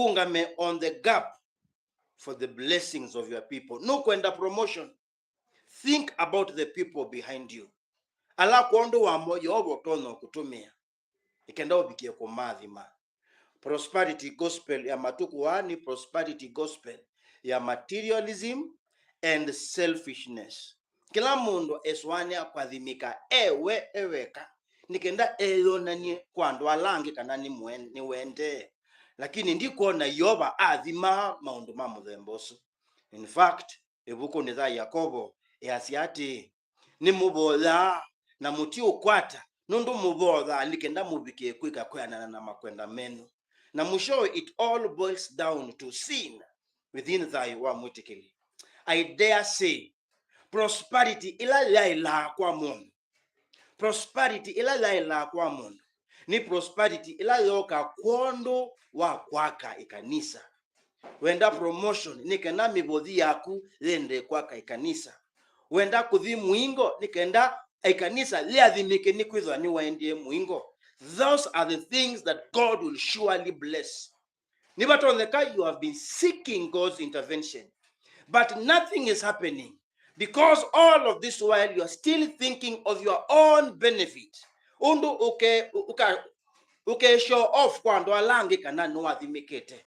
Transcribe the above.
ungame on the gap for the blessings of your people. No kwenda promotion. Think about the people behind you. Ala kondo wa moyo obo tono kutumia. Ikenda obikie kwa madhima. Prosperity gospel ya matukuani, prosperity gospel ya materialism and selfishness. Kila mundu eswania kwa dhimika ewe eweka. Nikenda eyonanye kwa ndo alangi kanani ni wende. Lakini ndiko na yoba adhima maundu mamudhembosu. In fact, ebuko nitha Yakobo asiati ni mubola na muti ukwata nundu mubola likenda mubike kwika kwana na makwenda menu. Na musho it all boils down to sin within thy wa mutikili. I dare say prosperity ila laila kwa mundu. Prosperity ila laila kwa mundu. Ni prosperity ila yoka kondo wa kwaka ikanisa. Wenda promotion nikenda mibodhi yaku lende kwaka ikanisa. Wenda kuthi muingo nikenda ikanisa liadhimike ni kwithwa ni waendie muingo. Those are the things that God will surely bless. Nibatoneka, you have been seeking God's intervention, but nothing is happening because all of this while you are still thinking of your own benefit. Undu uke show off kwando alangi kana no adhimikete.